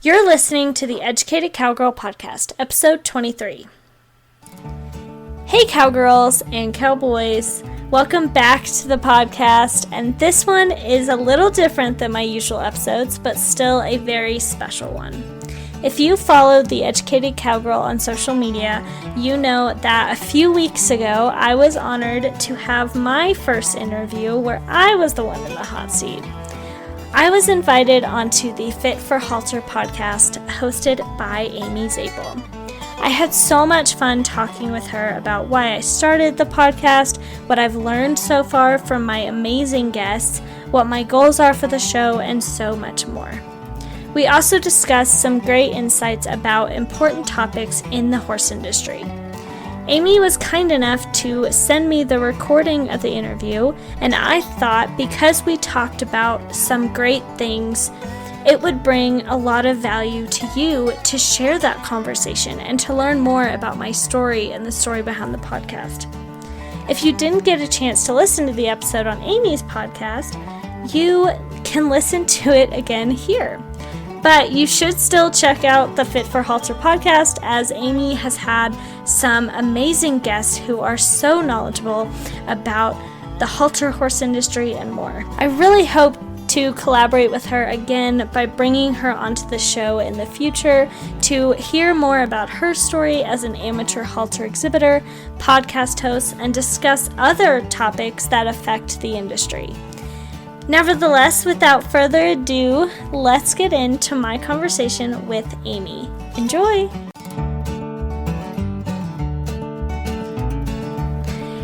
You're listening to the Educated Cowgirl Podcast, episode 23. Hey cowgirls and cowboys, welcome back to the podcast, and this one is a little different than my usual episodes, but still a very special one. If you followed the Educated Cowgirl on social media, you know that a few weeks ago I was honored to have my first interview where I was the one in the hot seat. I was invited onto the Fit for Halter podcast hosted by Amy Zabel. I had so much fun talking with her about why I started the podcast, what I've learned so far from my amazing guests, what my goals are for the show, and so much more. We also discussed some great insights about important topics in the horse industry. Amy was kind enough to send me the recording of the interview, and I thought because we talked about some great things, it would bring a lot of value to you to share that conversation and to learn more about my story and the story behind the podcast. If you didn't get a chance to listen to the episode on Amy's podcast, you can listen to it again here. But you should still check out the Fit for Halter podcast, as Amy has had some amazing guests who are so knowledgeable about the halter horse industry and more. I really hope to collaborate with her again by bringing her onto the show in the future to hear more about her story as an amateur halter exhibitor, podcast host, and discuss other topics that affect the industry. Nevertheless, without further ado, let's get into my conversation with Amy. Enjoy!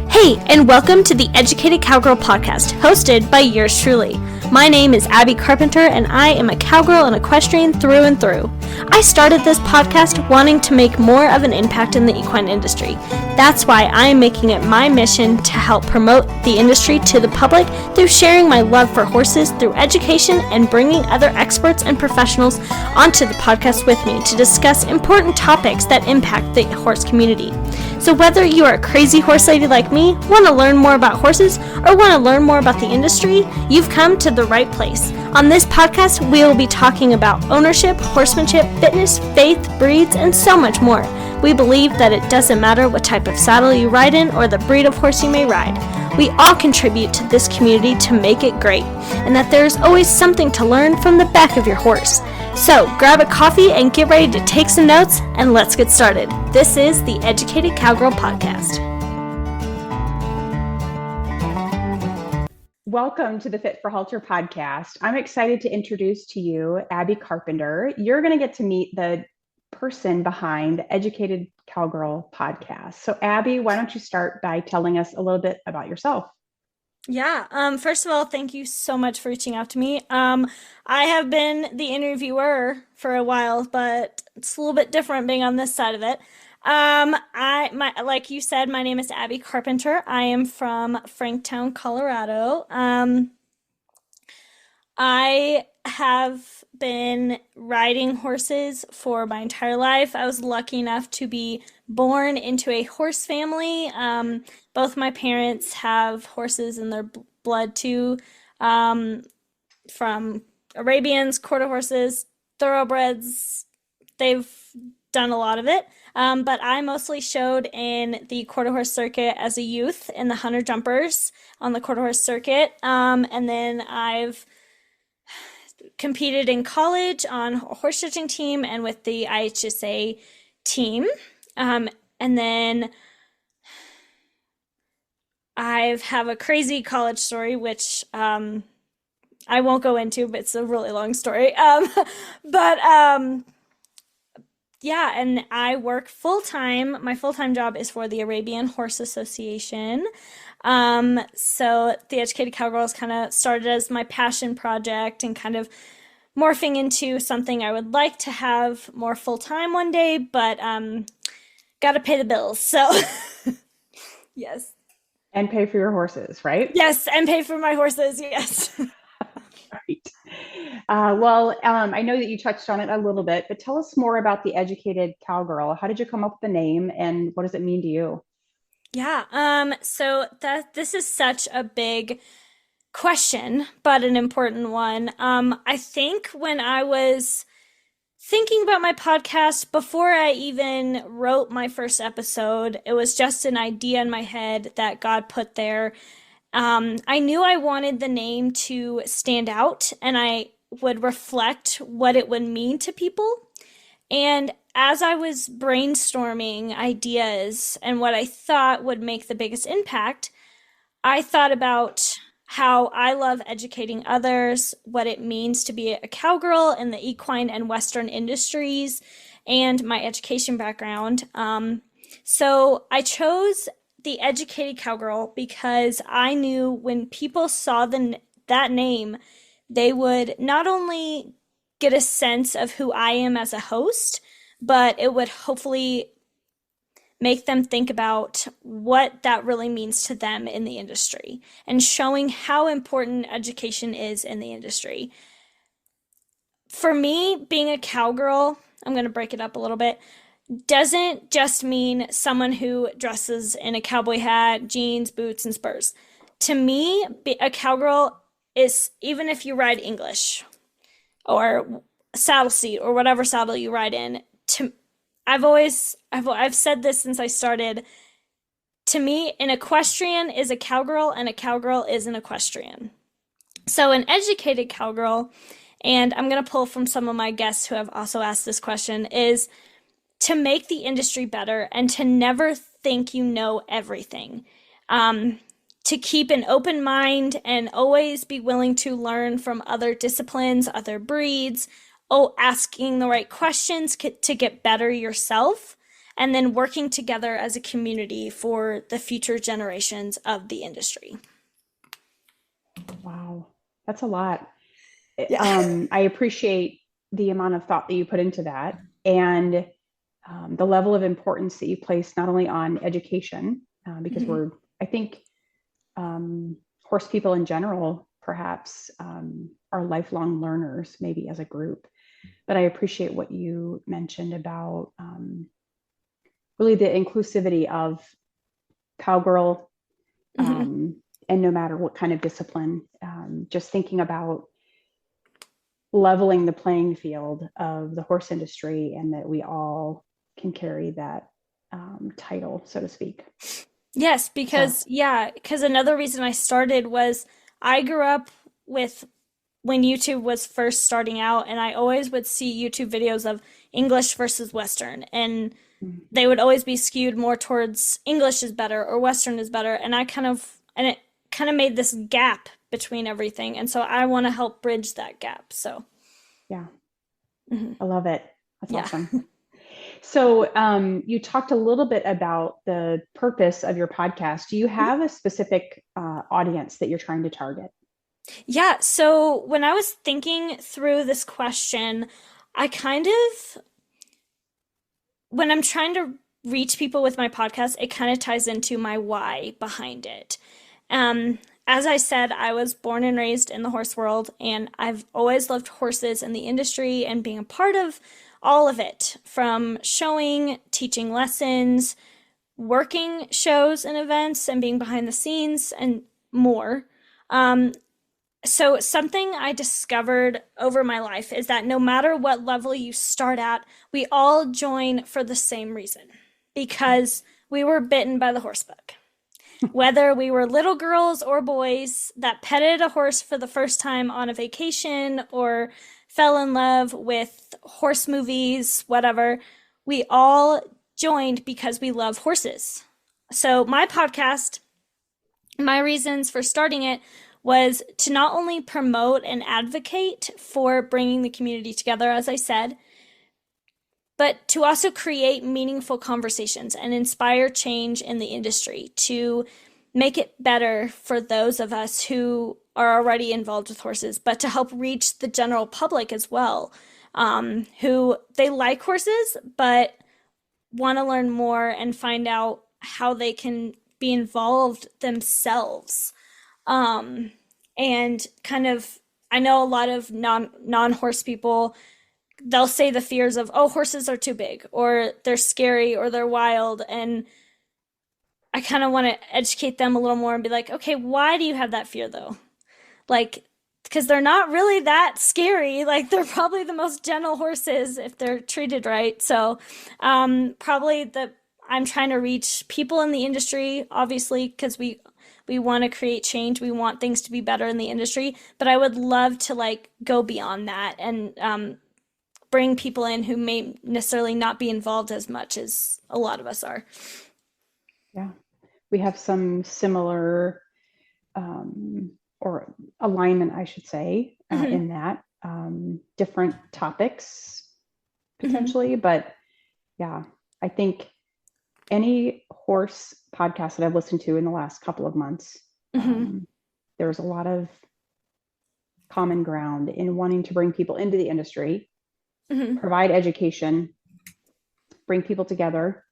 Hey, and welcome to the Educated Cowgirl Podcast, hosted by yours truly. My name is Abby Carpenter, and I am a cowgirl and equestrian through and through. I started this podcast wanting to make more of an impact in the equine industry. That's why I am making it my mission to help promote the industry to the public through sharing my love for horses through education and bringing other experts and professionals onto the podcast with me to discuss important topics that impact the horse community. So whether you are a crazy horse lady like me, want to learn more about horses, or want to learn more about the industry, you've come to the right place. On this podcast, we will be talking about ownership, horsemanship, fitness, faith, breeds, and so much more. We believe that it doesn't matter what type of saddle you ride in or the breed of horse you may ride. We all contribute to this community to make it great, and that there is always something to learn from the back of your horse. So grab a coffee and get ready to take some notes, and let's get started. This is the Educated Cowgirl Podcast. Welcome to the Fit for Halter podcast. I'm excited to introduce to you Abby Carpenter. You're going to get to meet the person behind the Educated Cowgirl podcast. So Abby, why don't you start by telling us a little bit about yourself? Yeah, first of all, thank you so much for reaching out to me. I have been the interviewer for a while, but it's a little bit different being on this side of it. Like you said, my name is Abby Carpenter. I am from Franktown, Colorado. I have been riding horses for my entire life. I was lucky enough to be born into a horse family. Both my parents have horses in their blood too, from Arabians, quarter horses, thoroughbreds. They've done a lot of it. But I mostly showed in the quarter horse circuit as a youth in the hunter jumpers on the quarter horse circuit. And then I've competed in college on a horse judging team and with the IHSA team. And then I have a crazy college story, which I won't go into, but it's a really long story. Yeah, and I work full-time. My full-time job is for the Arabian Horse Association. So the Educated Cowgirls kind of started as my passion project and kind of morphing into something I would like to have more full-time one day, but got to pay the bills, so yes. And pay for your horses, right? Yes, and pay for my horses, yes. Right. I know that you touched on it a little bit, but tell us more about the Educated Cowgirl. How did you come up with the name, and what does it mean to you? Yeah, so this is such a big question, but an important one. I think when I was thinking about my podcast before I even wrote my first episode. It was just an idea in my head that God put there. I knew I wanted the name to stand out and I would reflect what it would mean to people. And as I was brainstorming ideas and what I thought would make the biggest impact, I thought about how I love educating others, what it means to be a cowgirl in the equine and Western industries, and my education background. So I chose the Educated Cowgirl because I knew when people saw that name, they would not only get a sense of who I am as a host, but it would hopefully make them think about what that really means to them in the industry and showing how important education is in the industry. For me, being a cowgirl, I'm going to break it up a little bit, doesn't just mean someone who dresses in a cowboy hat, jeans, boots, and spurs. To me, a cowgirl is even if you ride English or saddle seat or whatever saddle you ride in. I've said this since I started. To me, an equestrian is a cowgirl and a cowgirl is an equestrian. So an educated cowgirl, and I'm going to pull from some of my guests who have also asked this question, is to make the industry better and to never think you know everything. To keep an open mind and always be willing to learn from other disciplines, other breeds, asking the right questions to get better yourself, and then working together as a community for the future generations of the industry. Wow, that's a lot. Yeah. I appreciate the amount of thought that you put into that and the level of importance that you place not only on education, because I think horse people in general, perhaps, are lifelong learners, maybe as a group. But I appreciate what you mentioned about really the inclusivity of cowgirl, and no matter what kind of discipline, just thinking about leveling the playing field of the horse industry and that we all can carry that title, so to speak. Yes, because another reason I started was I grew up with when YouTube was first starting out, and I always would see YouTube videos of English versus Western, and they would always be skewed more towards English is better or Western is better, and it kind of made this gap between everything, and so I want to help bridge that gap. So, yeah, I love it. That's yeah. awesome. So you talked a little bit about the purpose of your podcast. Do you have a specific audience that you're trying to target? Yeah, so when I was thinking through this question, when I'm trying to reach people with my podcast, it kind of ties into my why behind it. As I said, I was born and raised in the horse world, and I've always loved horses and the industry and being a part of all of it, from showing, teaching lessons, working shows and events, and being behind the scenes and more. So something I discovered over my life is that no matter what level you start at, we all join for the same reason, because we were bitten by the horse bug. Whether we were little girls or boys that petted a horse for the first time on a vacation or fell in love with horse movies, whatever, we all joined because we love horses. So my podcast, my reasons for starting it was to not only promote and advocate for bringing the community together, as I said, but to also create meaningful conversations and inspire change in the industry to make it better for those of us who are already involved with horses, but to help reach the general public as well, who they like horses, but want to learn more and find out how they can be involved themselves. And kind of, I know a lot of non-horse people, they'll say the fears of, oh, horses are too big, or they're scary, or they're wild. And I kind of want to educate them a little more and be like, okay, why do you have that fear though? Like, because they're not really that scary. Like they're probably the most gentle horses if they're treated right. So probably I'm trying to reach people in the industry, obviously, because we want to create change. We want things to be better in the industry, but I would love to like go beyond that and bring people in who may necessarily not be involved as much as a lot of us are. Yeah, we have some similar or alignment, I should say, in that different topics potentially. But yeah, I think any horse podcast that I've listened to in the last couple of months, there's a lot of common ground in wanting to bring people into the industry, provide education, bring people together,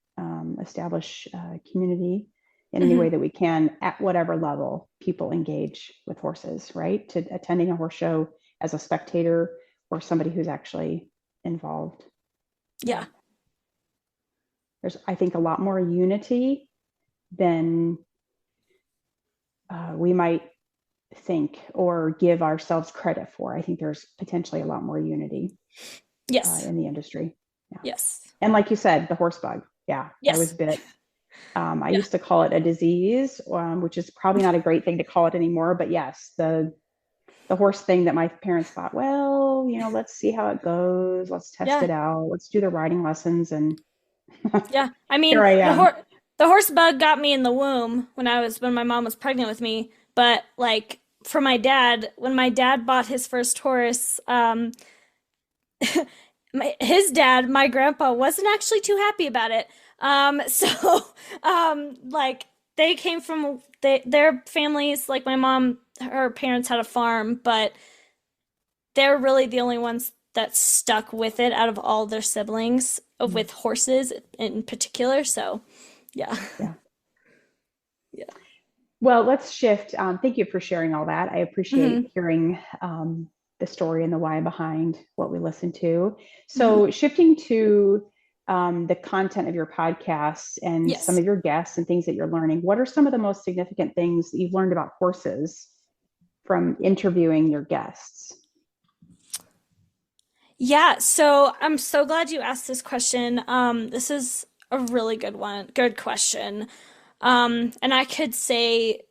establish community in any way that we can at whatever level people engage with horses, right? To attending a horse show as a spectator or somebody who's actually involved. Yeah. There's, I think, a lot more unity than we might think or give ourselves credit for. I think there's potentially a lot more unity in the industry. Yeah. Yes. And like you said, the horse bug. Yeah. Yes. I was bit. I used to call it a disease, which is probably not a great thing to call it anymore. But yes, the horse thing that my parents thought, well, let's see how it goes. Let's test it out. Let's do the riding lessons. And yeah, I mean, here I am. The horse bug got me in the womb when my mom was pregnant with me. But like for my dad, when my dad bought his first horse, his dad, my grandpa, wasn't actually too happy about it. Like they came from their families, like my mom, her parents had a farm, but they're really the only ones that stuck with it out of all their siblings with horses in particular. So yeah. Well, let's shift. Thank you for sharing all that. I appreciate hearing the story and the why behind what we listen to. So shifting to the content of your podcasts and some of your guests and things that you're learning, what are some of the most significant things that you've learned about horses from interviewing your guests? Yeah, so I'm so glad you asked this question. This is a really good question. And I could say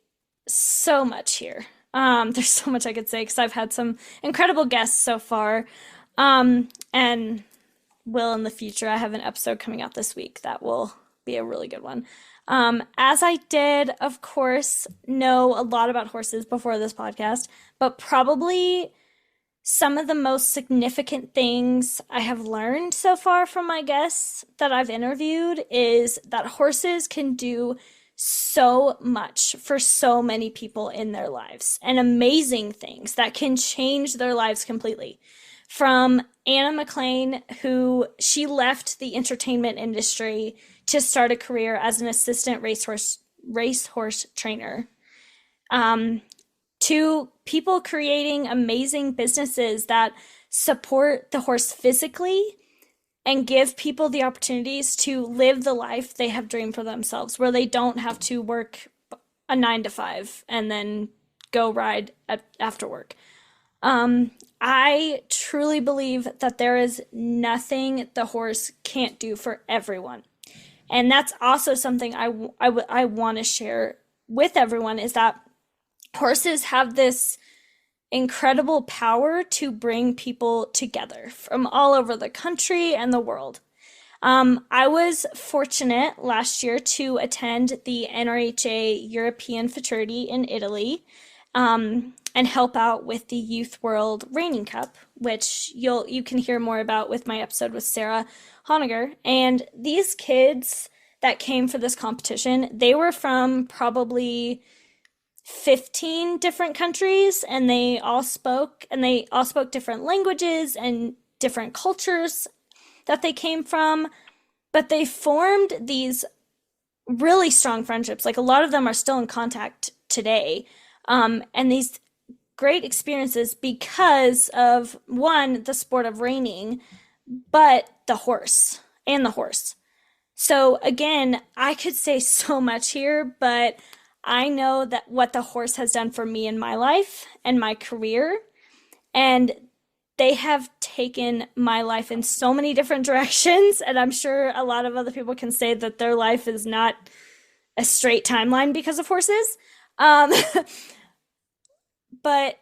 so much here. There's so much I could say because I've had some incredible guests so far. And will in the future. I have an episode coming out this week that will be a really good one. As I did, of course, know a lot about horses before this podcast, but probably some of the most significant things I have learned so far from my guests that I've interviewed is that horses can do so much for so many people in their lives and amazing things that can change their lives completely. From Anna McLean, who she left the entertainment industry to start a career as an assistant racehorse trainer, to people creating amazing businesses that support the horse physically and give people the opportunities to live the life they have dreamed for themselves, where they don't have to work a 9 to 5 and then go ride after work. I truly believe that there is nothing the horse can't do for everyone. And that's also something I want to share with everyone, is that horses have this incredible power to bring people together from all over the country and the world. I was fortunate last year to attend the NRHA European Futurity in Italy, and help out with the Youth World Reining Cup, which you can hear more about with my episode with Sarah Honegger. And these kids that came for this competition, they were from probably 15 different countries, and they all spoke different languages and different cultures that they came from, but they formed these really strong friendships. Like a lot of them are still in contact today. And these great experiences because of, one, the sport of reining, but the horse. So again, I could say so much here, but I know that what the horse has done for me in my life and my career, And they have taken my life in so many different directions. And I'm sure a lot of other people can say that their life is not a straight timeline because of horses. Um, but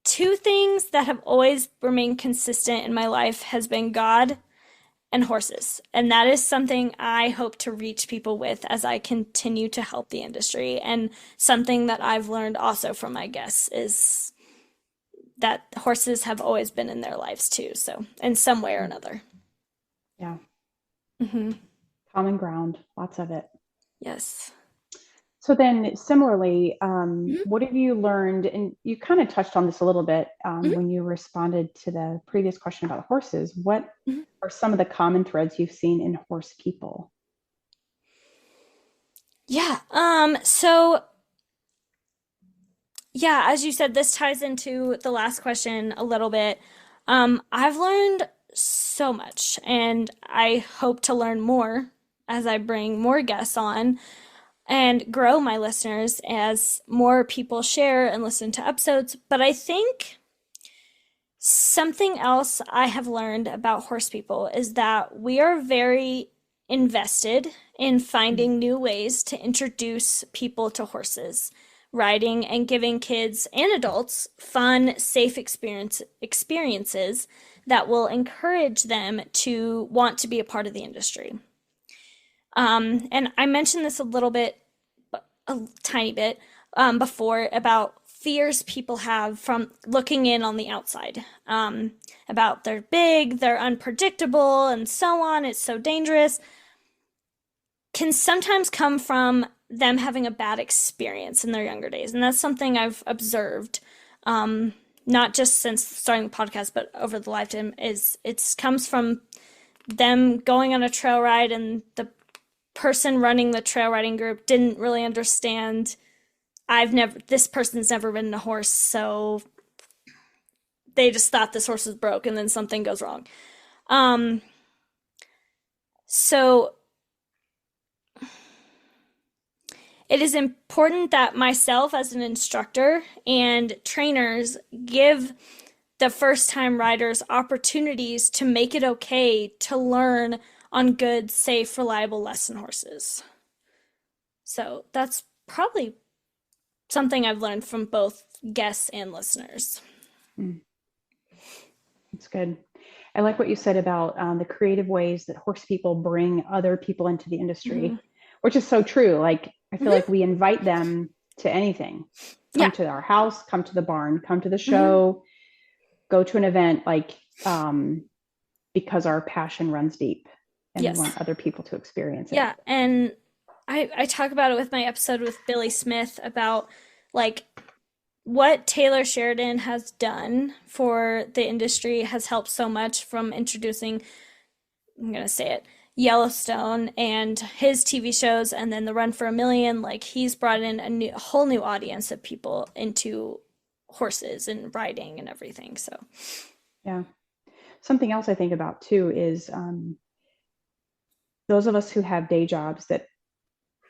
two things that have always remained consistent in my life has been God and horses. And that is something I hope to reach people with as I continue to help the industry. And something that I've learned also from my guests is that horses have always been in their lives too. So in some way or another. Yeah. Mm-hmm. Common ground, lots of it. Yes. So then similarly, Mm-hmm. what have you learned? And you kind of touched on this a little bit Mm-hmm. when you responded to the previous question about horses. What Mm-hmm. are some of the common threads you've seen in horse people? Yeah. So yeah, as you said, this ties into the last question a little bit. I've learned so much, and I hope to learn more as I bring more guests on and grow my listeners as more people share and listen to episodes. But I think something else I have learned about horse people is that we are very invested in finding new ways to introduce people to horses, riding, and giving kids and adults fun, safe experiences that will encourage them to want to be a part of the industry. And I mentioned this a little bit, a tiny bit, before about fears people have from looking in on the outside, about they're big, they're unpredictable, and so on. It's so dangerous. Can sometimes come from them having a bad experience in their younger days. And that's something I've observed, not just since starting the podcast, but over the lifetime, is it comes from them going on a trail ride and the person running the trail riding group didn't really understand this person's never ridden a horse, so they just thought this horse was broke and then something goes wrong. So it is important that myself as an instructor and trainers give the first time riders opportunities to make it okay to learn on good, safe, reliable lesson horses. So that's probably something I've learned from both guests and listeners. That's good. I like what you said about the creative ways that horse people bring other people into the industry, which is so true. Like, I feel like we invite them to anything. Come to our house, come to the barn, come to the show, go to an event, like, because our passion runs deep and we want other people to experience it. Yeah. And I talk about it with my episode with Billy Smith about like what Taylor Sheridan has done for the industry has helped so much, from introducing, I'm going to say it, Yellowstone and his TV shows, and then the Run for a Million. Like, he's brought in a whole new audience of people into horses and riding and everything. So yeah. Something else I think about too is those of us who have day jobs that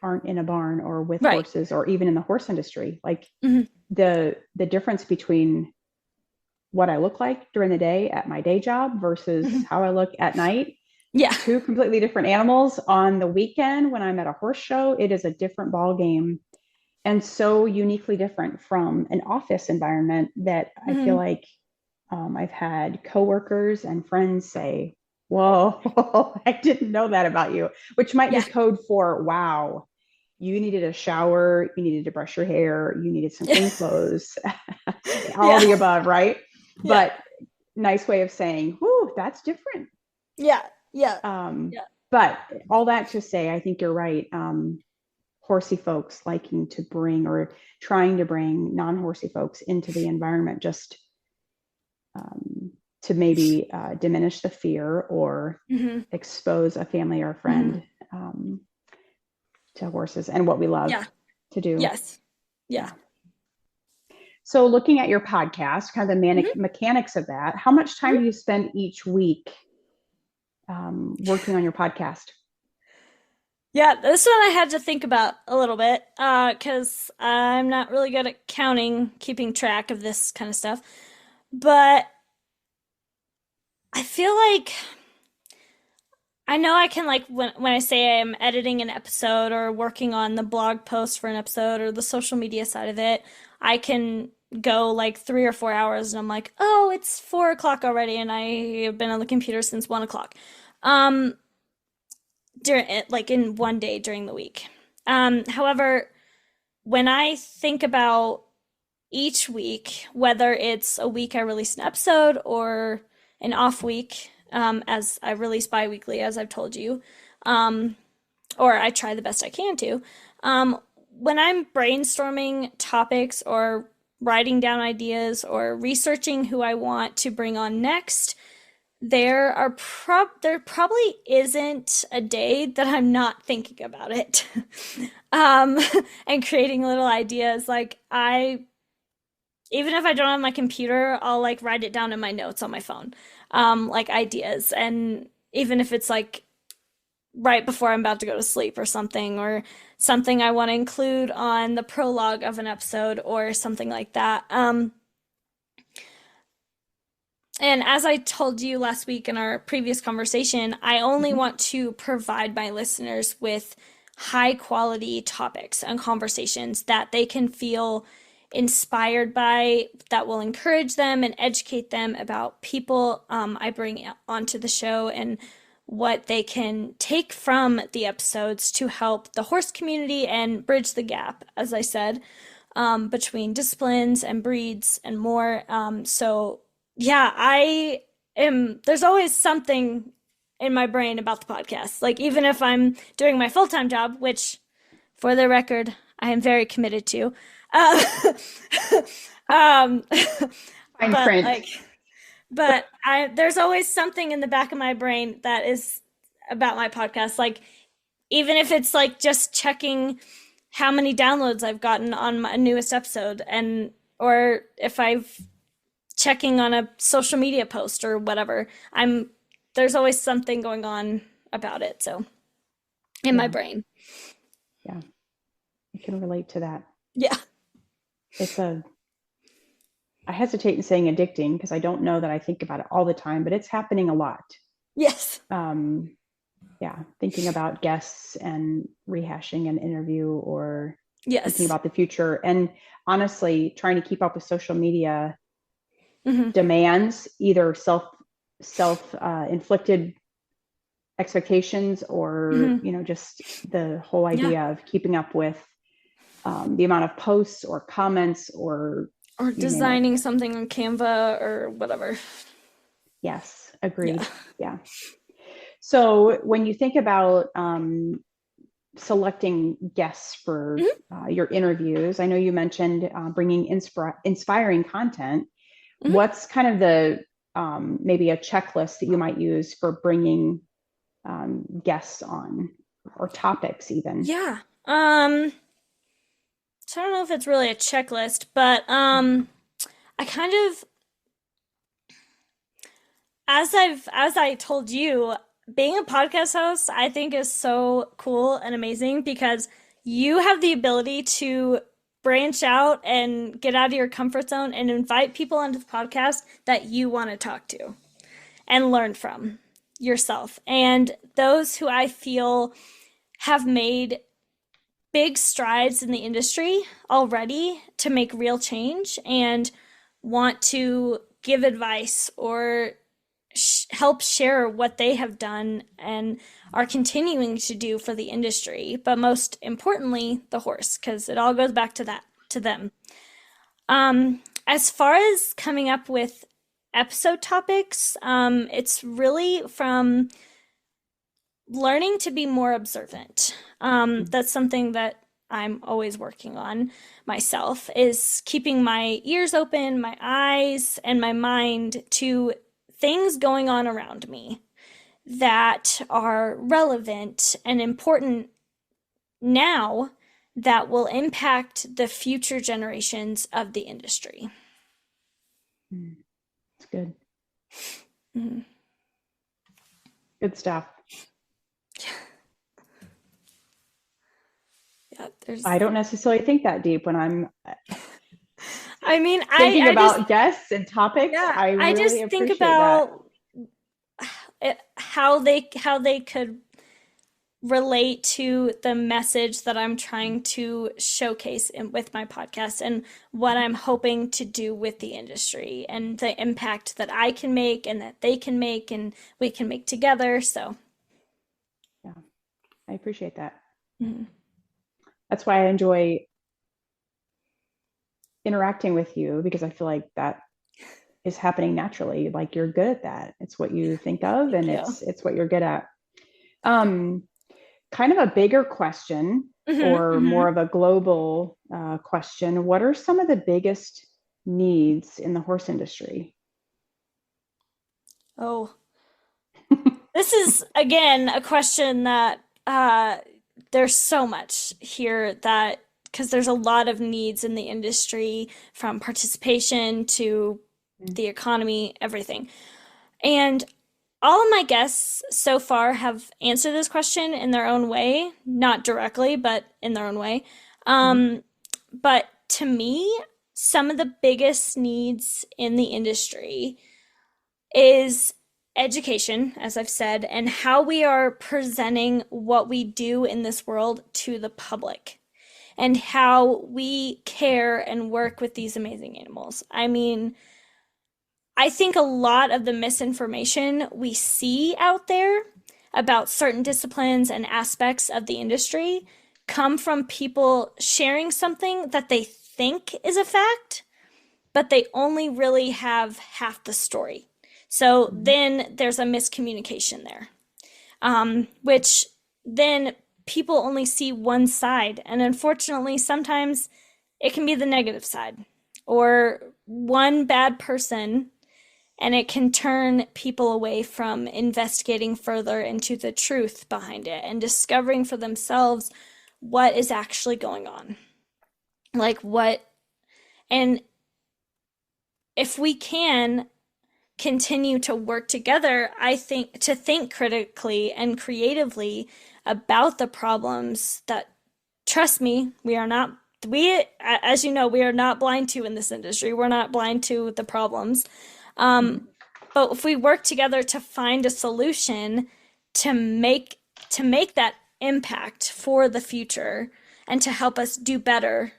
aren't in a barn or with horses, or even in the horse industry, like the difference between what I look like during the day at my day job versus how I look at night. Yeah. Two completely different animals. On the weekend when I'm at a horse show, it is a different ball game, and so uniquely different from an office environment that I feel like I've had coworkers and friends say, "Whoa, I didn't know that about you," which might be code for, "Wow, you needed a shower, you needed to brush your hair, you needed some clean clothes," all the above, right? But nice way of saying, "Whoo, that's different." But all that to say, I think you're right. Horsey folks liking to bring, or trying to bring, non-horsey folks into the environment, just to maybe diminish the fear or expose a family or a friend to horses and what we love to do. Yes. Yeah. So looking at your podcast, kind of the mechanics of that, how much time do you spend each week working on your podcast? Yeah, this one I had to think about a little bit because I'm not really good at keeping track of this kind of stuff. But I feel like I know I can like when I say I'm editing an episode or working on the blog post for an episode or the social media side of it, I can go like 3 or 4 hours and I'm like, oh, it's 4 o'clock already and I have been on the computer since 1 o'clock. Um, during like in one day during the week. However, when I think about each week, whether it's a week I release an episode or an off week, as I release bi-weekly, as I've told you, um, or I try the best I can to. When I'm brainstorming topics or writing down ideas or researching who I want to bring on next, there probably isn't a day that I'm not thinking about it. um, and creating little ideas. Like even if I don't have my computer, I'll like write it down in my notes on my phone, like ideas. And even if it's like right before I'm about to go to sleep or something I want to include on the prologue of an episode or something like that. And as I told you last week in our previous conversation, I only Mhm. want to provide my listeners with high quality topics and conversations that they can feel inspired by, that will encourage them and educate them about people I bring onto the show and what they can take from the episodes to help the horse community and bridge the gap, as I said, between disciplines and breeds and more. So yeah, there's always something in my brain about the podcast. Like, even if I'm doing my full time job, which for the record, I am very committed to. Uh, um, Fine but print. like, there's always something in the back of my brain that is about my podcast. Like, even if it's like just checking how many downloads I've gotten on my newest episode, or if I've checking on a social media post or whatever. There's always something going on about it. So in my Yeah, brain. yeah, I can relate to that. Yeah. It's I hesitate in saying addicting because I don't know that I think about it all the time, but it's happening a lot. Yes. Um, yeah, thinking about guests and rehashing an interview or thinking Yes. about the future. And honestly, trying to keep up with social media Mm-hmm. demands either self inflicted expectations or Mm-hmm. just the whole Yeah. idea of keeping up with the amount of posts or comments or Or you name it. designing something on Canva or whatever. Yes, Yeah. agreed. Yeah. So when you think about selecting guests for Mm-hmm. your interviews, I know you mentioned bringing inspiring content. Mm-hmm. What's kind of the maybe a checklist that you might use for bringing guests on or topics even? Yeah. So I don't know if it's really a checklist, but I kind of as I told you, being a podcast host, I think is so cool and amazing because you have the ability to branch out and get out of your comfort zone and invite people onto the podcast that you want to talk to and learn from yourself. And those who I feel have made big strides in the industry already to make real change and want to give advice or help share what they have done and are continuing to do for the industry, but most importantly, the horse, because it all goes back to them. As far as coming up with episode topics, it's really from learning to be more observant. That's something that I'm always working on myself, is keeping my ears open, my eyes, and my mind to things going on around me that are relevant and important now that will impact the future generations of the industry. It's good. Mm-hmm. Good stuff. Yeah, there's. I don't necessarily think that deep when I'm I mean, thinking I about just, guests and topics. yeah, I I really just think appreciate that. about how they could relate to the message that I'm trying to showcase with my podcast and what I'm hoping to do with the industry and the impact that I can make and that they can make and we can make together. So, Yeah, I appreciate that. mhm. That's why I enjoy interacting with you, because I feel like that is happening naturally. Like you're good at that. It's what you think of, Thank and you. it's what you're good at. Um, Kind of a bigger question, Hmm. or Hmm. more of a global question. What are some of the biggest needs in the horse industry? Oh, this is again a question that there's so much here that because there's a lot of needs in the industry from participation to the economy, everything. And all of my guests so far have answered this question in their own way, not directly, but in their own way. Mhm. Um, but to me, some of the biggest needs in the industry is education, as I've said, and how we are presenting what we do in this world to the public and how we care and work with these amazing animals. I mean, I think a lot of the misinformation we see out there about certain disciplines and aspects of the industry come from people sharing something that they think is a fact, but they only really have half the story. So Mhm. then there's a miscommunication there, which then people only see one side. And unfortunately, sometimes it can be the negative side or one bad person, and it can turn people away from investigating further into the truth behind it and discovering for themselves what is actually going on. Like what, and if we can continue to work together, I think to think critically and creatively about the problems that, trust me, we are not, we, as you know, we are not blind to in this industry. We're not blind to the problems. Mhm. Um, but if we work together to find a solution to make that impact for the future and to help us do better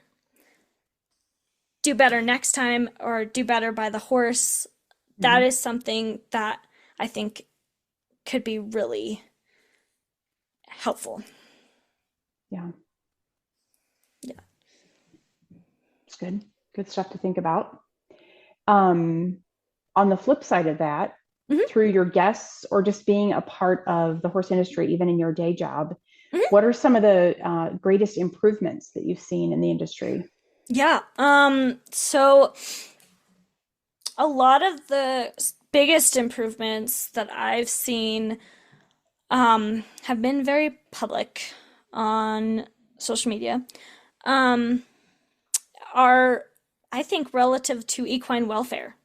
next time or do better by the horse, that Mhm. is something that I think could be really helpful. Yeah, Yeah. it's good. Good stuff to think about. Um, on the flip side of that, Hmm. through your guests or just being a part of the horse industry, even in your day job, Hmm. what are some of the greatest improvements that you've seen in the industry? Yeah. So a lot of the biggest improvements that I've seen have been very public on social media. Um, are, I think, relative to equine welfare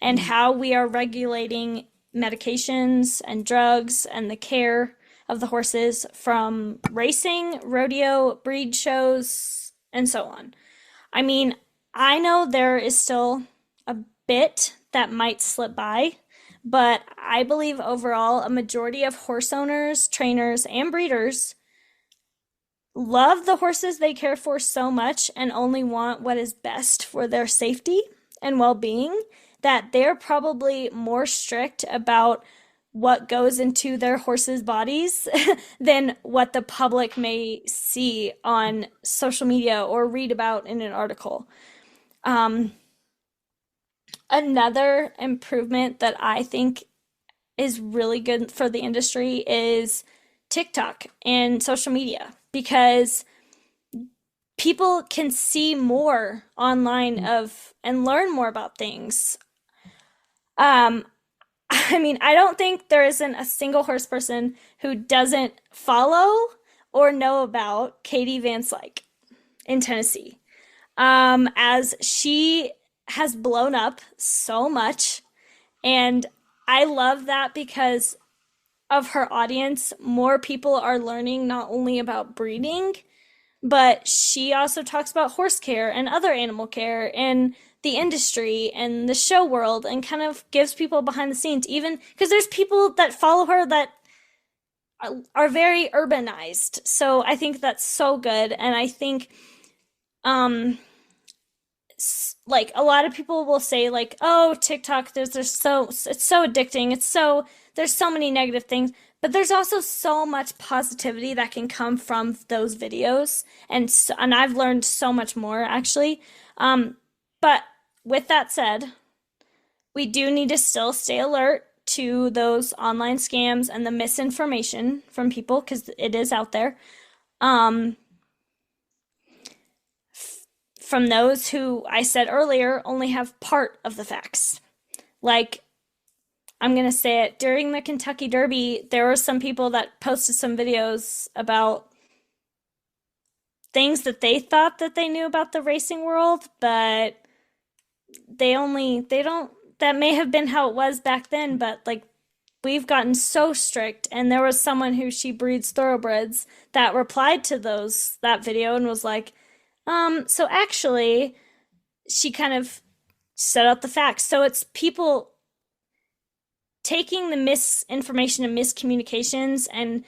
and Mm. how we are regulating medications and drugs and the care of the horses from racing, rodeo, breed shows, and so on. I mean, I know there is still a bit that might slip by, but I believe overall a majority of horse owners, trainers, and breeders love the horses they care for so much and only want what is best for their safety and well being that they're probably more strict about what goes into their horses' bodies than what the public may see on social media or read about in an article. Um, Another improvement that I think is really good for the industry is TikTok and social media because people can see more online Mm. of and learn more about things. Um, I mean, I don't think there isn't a single horse person who doesn't follow or know about Katie Van Slyke in Tennessee. As she has blown up so much, and I love that because of her audience. More people are learning not only about breeding, but she also talks about horse care and other animal care and the industry and the show world, and kind of gives people behind the scenes, even because there's people that follow her that are very urbanized. So I think that's so good. And I think like a lot of people will say like, oh, TikTok, there's so it's so addicting, there's so many negative things, but there's also so much positivity that can come from those videos, and I've learned so much more actually. But with that said, we do need to still stay alert to those online scams and the misinformation from people, because it is out there. From those who, I said earlier, only have part of the facts. Like, I'm going to say it, during the Kentucky Derby, there were some people that posted some videos about things that they thought that they knew about the racing world, but that may have been how it was back then, but like, we've gotten so strict. And there was someone who, she breeds thoroughbreds, that replied to that video and was like, so actually, she kind of set out the facts. So it's people taking the misinformation and miscommunications and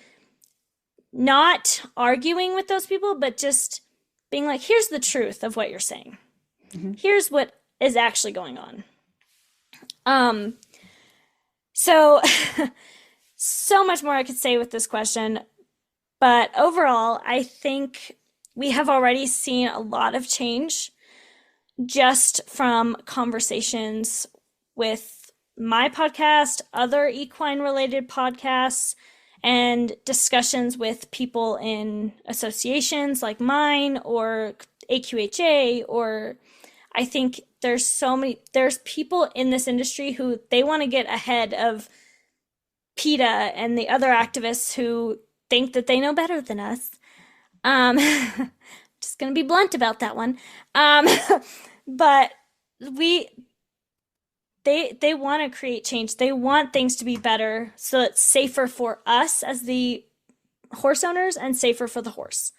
not arguing with those people, but just being like, here's the truth of what you're saying. Mm-hmm. Here's what is actually going on. So much more I could say with this question, but overall, I think we have already seen a lot of change just from conversations with my podcast, other equine related podcasts, and discussions with people in associations like mine or AQHA, or I think there's people in this industry who they want to get ahead of PETA and the other activists who think that they know better than us. Just gonna be blunt about that one. But they want to create change. They want things to be better so it's safer for us as the horse owners and safer for the horse.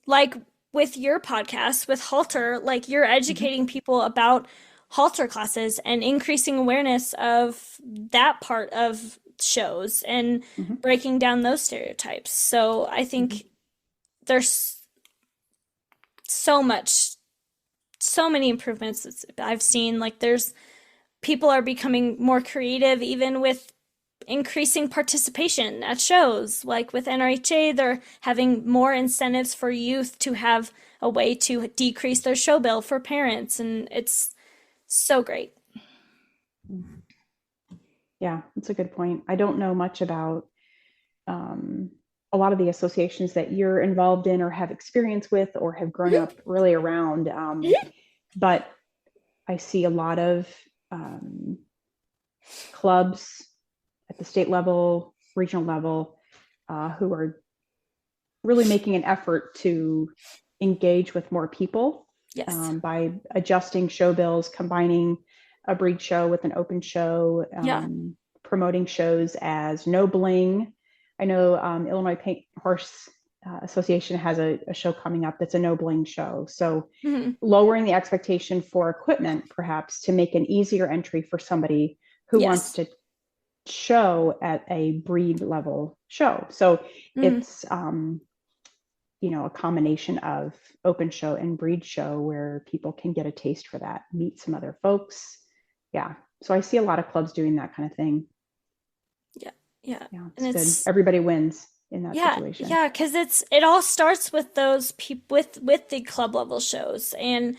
Like with your podcast with Halter, like you're educating people about halter classes and increasing awareness of that part of shows and breaking down those stereotypes. So I think there's so many improvements I've seen. Like people are becoming more creative, even with increasing participation at shows. Like with NRHA, they're having more incentives for youth to have a way to decrease their show bill for parents, and it's so great. Yeah, that's a good point. I don't know much about a lot of the associations that you're involved in or have experience with or have grown up really around, but I see a lot of clubs at the state level, regional level, who are really making an effort to engage with more people. Yes. By adjusting show bills, combining a breed show with an open show, promoting shows as no bling. I know Illinois Paint Horse Association has a show coming up that's a no bling show. So lowering the expectation for equipment, perhaps, to make an easier entry for somebody who wants to show at a breed level show. So it's a combination of open show and breed show where people can get a taste for that, meet some other folks. Yeah. So I see a lot of clubs doing that kind of thing. Yeah, it's good. Everybody wins in that situation. Yeah, because it all starts with those people with the club level shows, and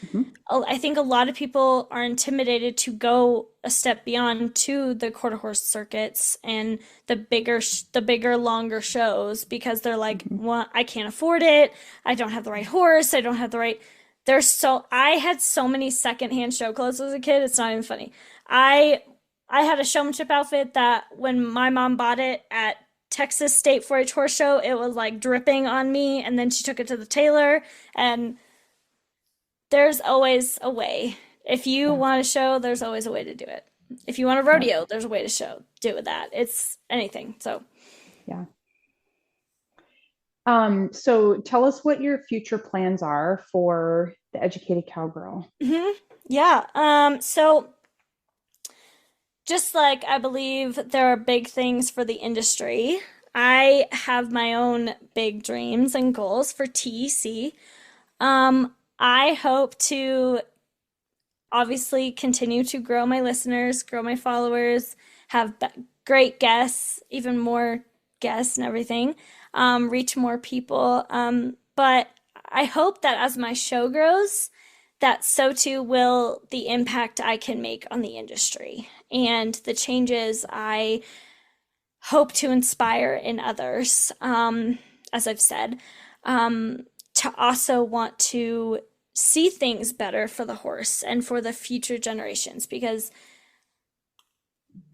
I think a lot of people are intimidated to go a step beyond to the quarter horse circuits and the bigger, longer shows, because they're like, well, I can't afford it. I don't have the right horse. I don't have the right. I had so many secondhand show clothes as a kid. It's not even funny. I had a showmanship outfit that when my mom bought it at Texas State 4-H Horse Show, it was like dripping on me, and then she took it to the tailor, and there's always a way. If you want a show, there's always a way to do it. If you want a rodeo, there's a way to do that. It's anything. So Yeah. So tell us what your future plans are for the Educated Cowgirl. Yeah. So just like I believe there are big things for the industry, I have my own big dreams and goals for TEC. I hope to obviously continue to grow my listeners, grow my followers, have great guests, even more guests and everything, reach more people. But I hope that as my show grows, that so too will the impact I can make on the industry and the changes I hope to inspire in others, as I've said, to also want to see things better for the horse and for the future generations because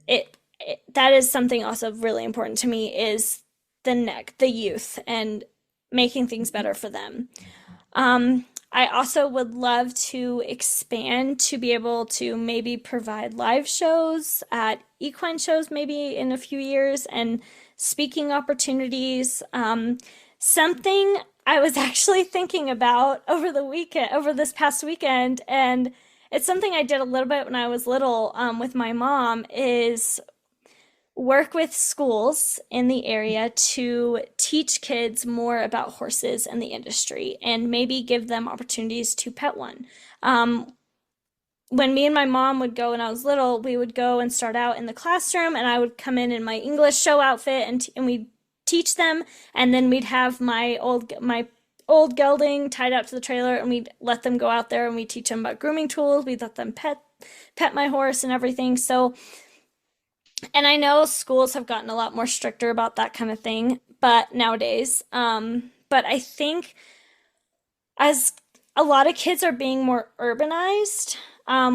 that is something also really important to me is the youth and making things better for them. I also would love to expand to be able to maybe provide live shows at equine shows maybe in a few years and speaking opportunities. Something I was actually thinking about over this past weekend, and it's something I did a little bit when I was little with my mom, is work with schools in the area to teach kids more about horses and the industry and maybe give them opportunities to pet one. When me and my mom would go when I was little, we would go and start out in the classroom and I would come in my English show outfit and we'd teach them, and then we'd have my old gelding tied out to the trailer and we'd let them go out there and we'd teach them about grooming tools. We'd let them pet my horse and everything. So and I know schools have gotten a lot more stricter about that kind of thing, but nowadays, but I think as a lot of kids are being more urbanized,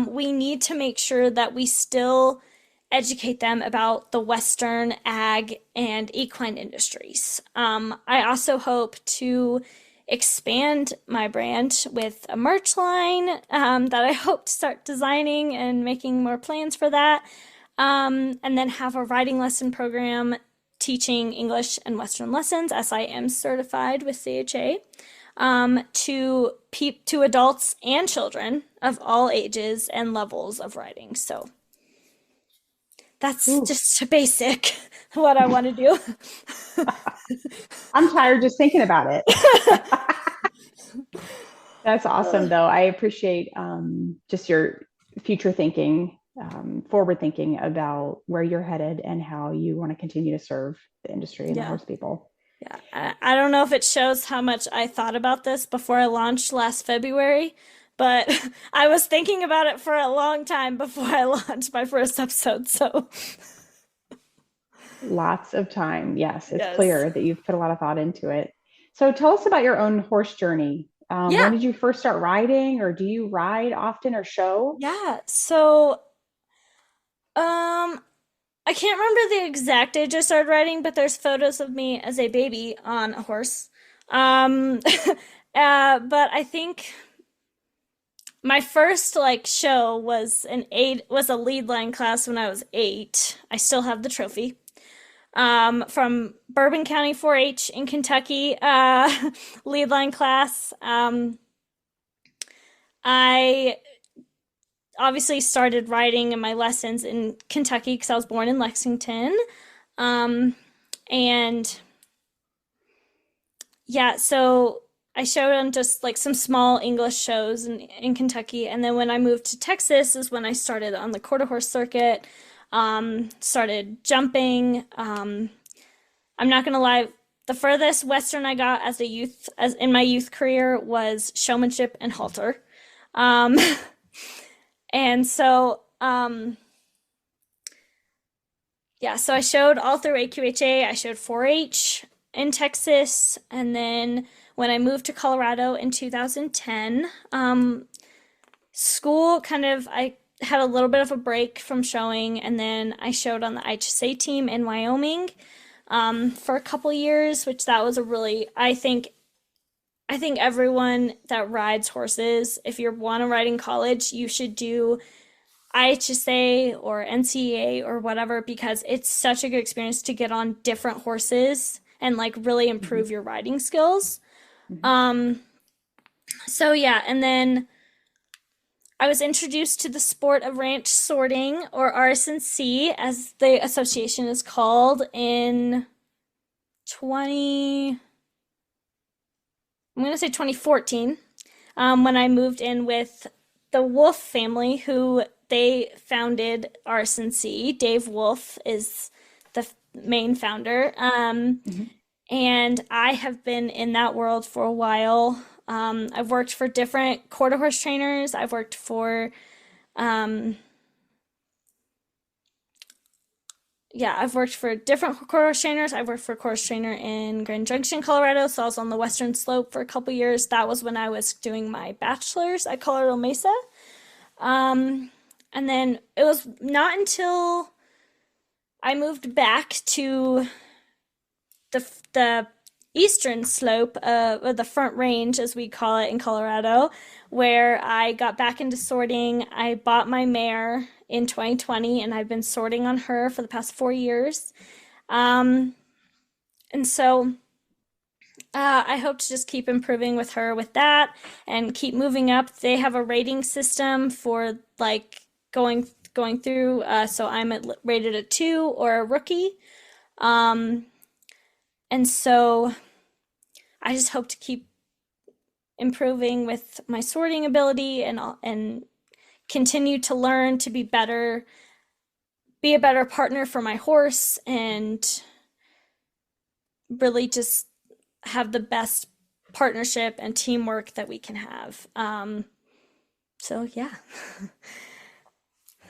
we need to make sure that we still educate them about the Western ag and equine industries. I also hope to expand my brand with a merch line that I hope to start designing and making more plans for that. And then have a riding lesson program teaching English and Western lessons, as I am certified with CHA, to adults and children of all ages and levels of riding. So that's just a basic what I want to do. I'm tired just thinking about it. That's awesome, though. I appreciate just your future thinking. Forward thinking about where you're headed and how you want to continue to serve the industry and the horse people. Yeah, I don't know if it shows how much I thought about this before I launched last February, but I was thinking about it for a long time before I launched my first episode, so. Lots of time. Yes, it's clear that you've put a lot of thought into it. So tell us about your own horse journey. When did you first start riding, or do you ride often or show? Yeah, so I can't remember the exact age I started riding, but there's photos of me as a baby on a horse. But I think my first show was a lead line class when I was 8. I still have the trophy. From Bourbon County 4-H in Kentucky, lead line class. I obviously started riding in my lessons in Kentucky because I was born in Lexington. And yeah, so I showed on just some small English shows in Kentucky. And then when I moved to Texas is when I started on the quarter horse circuit, started jumping. I'm not going to lie, the furthest Western I got as in my youth career was showmanship and halter. And so, so I showed all through AQHA. I showed 4-H in Texas. And then when I moved to Colorado in 2010, school I had a little bit of a break from showing. And then I showed on the IHSA team in Wyoming, for a couple years, which that was I think everyone that rides horses, if you want to ride in college, you should do IHSA or NCEA or whatever, because it's such a good experience to get on different horses and like really Mhm. improve your riding skills. Mhm. Um, so yeah, and then I was introduced to the sport of ranch sorting, or RSNC, as the association is called, in 20, I'm going to say 2014, when I moved in with the Wolf family, who they founded RSNC. Dave Wolf is the main founder. Mhm. And I have been in that world for a while. I've worked for different quarter horse trainers. I've worked for um, yeah, I've worked for different course trainers. I've worked for a course trainer in Grand Junction, Colorado. So I was on the Western Slope for a couple years. That was when I was doing my bachelor's at Colorado Mesa. Um, and then it was not until I moved back to the eastern slope, or the Front Range, as we call it in Colorado, where I got back into sorting. I bought my mare in 2020, and I've been sorting on her for the past 4 years. Um, and so I hope to just keep improving with her with that and keep moving up. They have a rating system for like going through. So I'm rated a 2 or a rookie. Um, and so I just hope to keep improving with my sorting ability and continue to learn to be a better partner for my horse, and really just have the best partnership and teamwork that we can have. So yeah,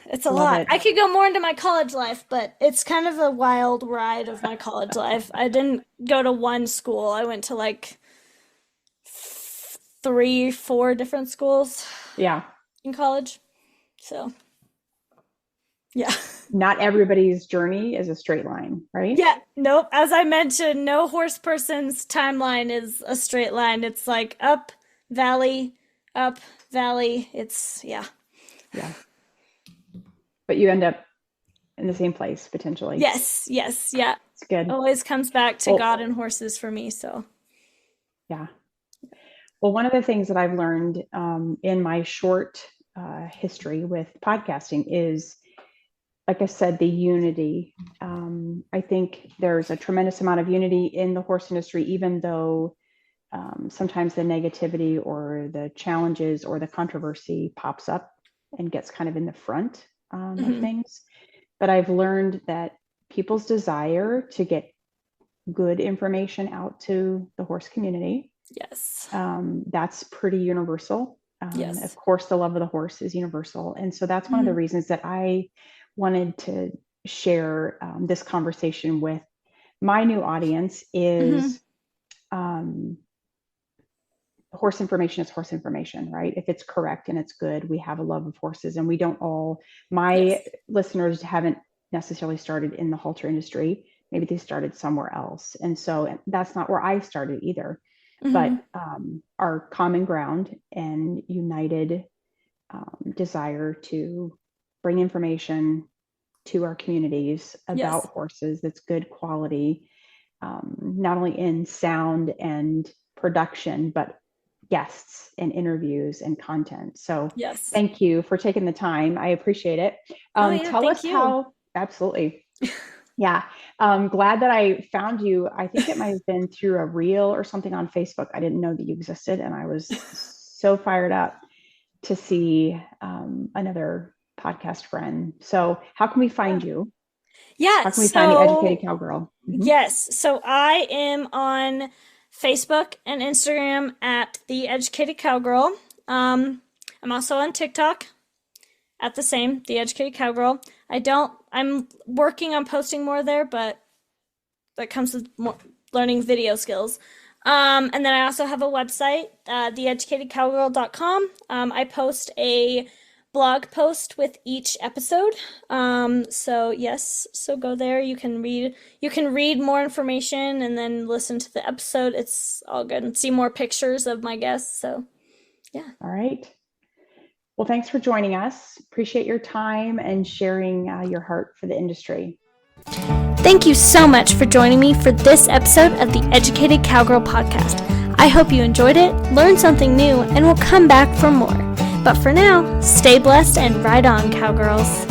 it's a Love lot. it. I could go more into my college life, but it's kind of a wild ride of my college life. I didn't go to one school. I went to like three, four different schools Yeah. in college. So yeah. Not everybody's journey is a straight line, right? Yeah, nope. As I mentioned, no horse person's timeline is a straight line. It's like valley, up, valley. It's, yeah. Yeah. But you end up in the same place potentially. Yes, yes, yeah. It's good. Always comes back to Well, God and horses for me. So, yeah. Well, one of the things that I've learned in my short history with podcasting is, like I said, the unity. I think there's a tremendous amount of unity in the horse industry, even though sometimes the negativity or the challenges or the controversy pops up and gets kind of in the front of mhm. things. But I've learned that people's desire to get good information out to the horse community, Yes, that's pretty universal. Of yes. course, the love of the horse is universal. And so that's one of the Mhm, reasons that I wanted to share this conversation with my new audience mhm. is horse information is horse information, right? If it's correct and it's good, we have a love of horses, and we don't all, my Yes. listeners haven't necessarily started in the halter industry. Maybe they started somewhere else. And so that's not where I started either. But Mhm. our common ground and united desire to bring information to our communities about Yes. horses that's good quality, not only in sound and production, but guests and interviews and content. So Yes. thank you for taking the time. I appreciate it. Oh yeah, Tell thank us you. how, absolutely. Yeah. Glad that I found you. I think it might have been through a reel or something on Facebook. I didn't know that you existed, and I was so fired up to see another podcast friend. So how can we find Yeah. you? Yeah, How can we find the Educated so Cowgirl? yes. So I am on Facebook and Instagram at the Educated Cowgirl. I'm also on TikTok at the same, the Educated Cowgirl. I'm working on posting more there, but that comes with more learning video skills. And then I also have a website, theeducatedcowgirl.com. I post a blog post with each episode. So yes, so go there. You can read more information and then listen to the episode. It's all good, and see more pictures of my guests. So yeah. All right. Well, thanks for joining us. Appreciate your time and sharing your heart for the industry. Thank you so much for joining me for this episode of the Educated Cowgirl Podcast. I hope you enjoyed it, learned something new, and will come back for more. But for now, stay blessed and ride on, cowgirls.